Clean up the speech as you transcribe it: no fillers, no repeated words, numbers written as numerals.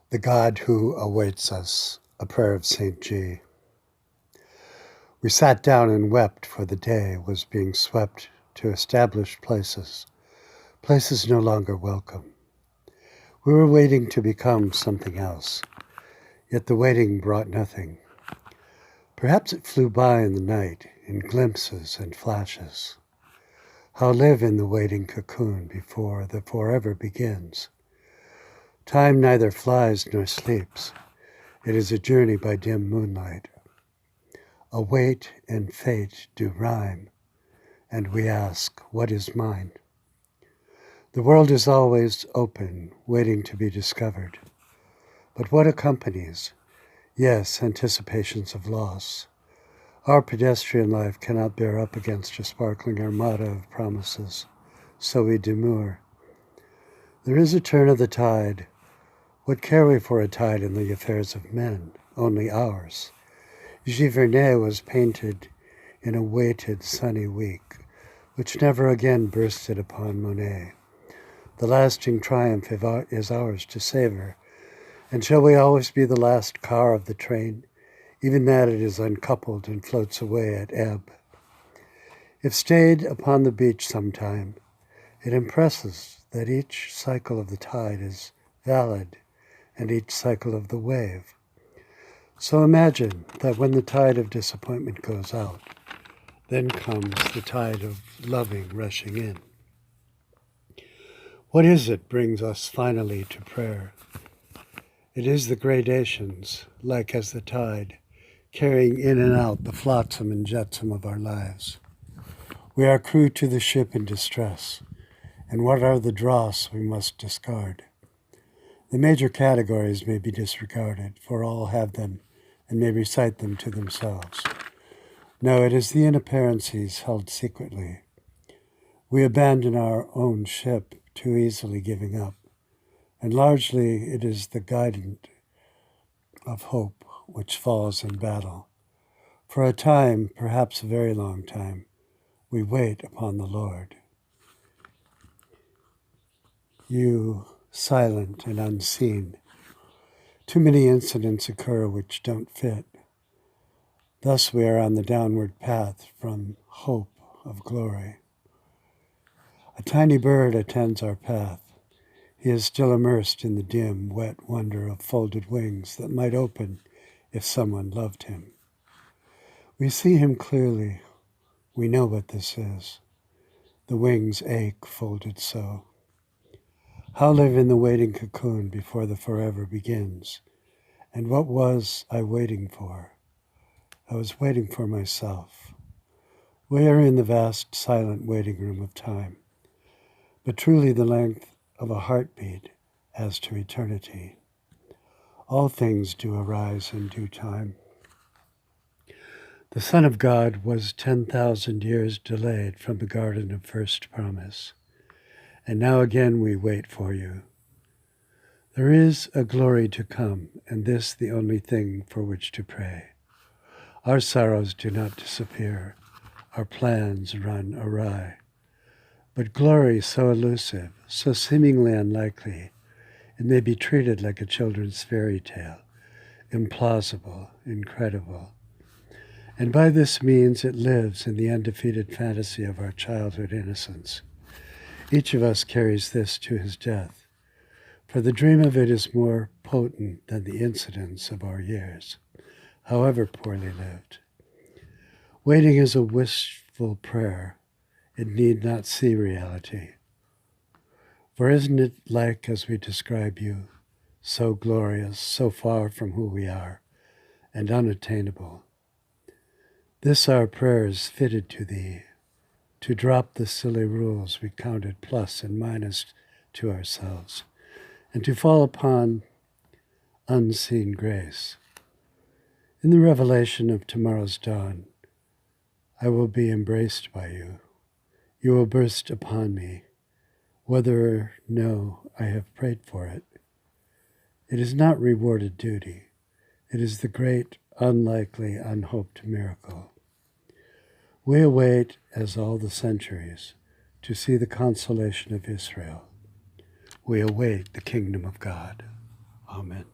The God who awaits us, a prayer of St. G. We sat down and wept, for the day was being swept to established places no longer welcome. We were waiting to become something else, yet the waiting brought nothing. Perhaps it flew by in the night, in glimpses and flashes. How live in the waiting cocoon before the forever begins? Time neither flies nor sleeps. It is a journey by dim moonlight. Await and fate do rhyme, and we ask, what is mine? The world is always open, waiting to be discovered. But what accompanies? Yes, anticipations of loss. Our pedestrian life cannot bear up against a sparkling armada of promises, so we demur. There is a turn of the tide. What care we for a tide in the affairs of men? Only ours. Giverny was painted in a weighted sunny week, which never again bursted upon Monet. The lasting triumph is ours to savor, and shall we always be the last car of the train, even that it is uncoupled and floats away at ebb? If stayed upon the beach sometime, it impresses that each cycle of the tide is valid, and each cycle of the wave. So imagine that when the tide of disappointment goes out, then comes the tide of loving rushing in. What is it brings us finally to prayer? It is the gradations, like as the tide, carrying in and out the flotsam and jetsam of our lives. We are crew to the ship in distress, and what are the dross we must discard? The major categories may be disregarded, for all have them and may recite them to themselves. No, it is the inapparencies held secretly. We abandon our own ship, too easily giving up, and largely it is the guidance of hope which falls in battle. For a time, perhaps a very long time, we wait upon the Lord. You, silent and unseen, too many incidents occur which don't fit. Thus we are on the downward path from hope of glory. A tiny bird attends our path. He is still immersed in the dim, wet wonder of folded wings that might open if someone loved him. We see him clearly. We know what this is. The wings ache folded so. How live in the waiting cocoon before the forever begins? And what was I waiting for? I was waiting for myself. We are in the vast, silent waiting room of time, but truly the length of a heartbeat as to eternity. All things do arise in due time. The Son of God was 10,000 years delayed from the garden of first promise, and now again we wait for you. There is a glory to come, and this the only thing for which to pray. Our sorrows do not disappear, our plans run awry. But glory so elusive, so seemingly unlikely, it may be treated like a children's fairy tale, implausible, incredible. And by this means it lives in the undefeated fantasy of our childhood innocence. Each of us carries this to his death, for the dream of it is more potent than the incidents of our years, however poorly lived. Waiting is a wistful prayer. It need not see reality. For isn't it like as we describe you, so glorious, so far from who we are, and unattainable? This our prayer is fitted to thee, to drop the silly rules we counted plus and minus to ourselves, and to fall upon unseen grace. In the revelation of tomorrow's dawn, I will be embraced by you. You will burst upon me, whether or no I have prayed for it. It is not rewarded duty. It is the great, unlikely, unhoped miracle. We await, as all the centuries, to see the consolation of Israel. We await the kingdom of God. Amen.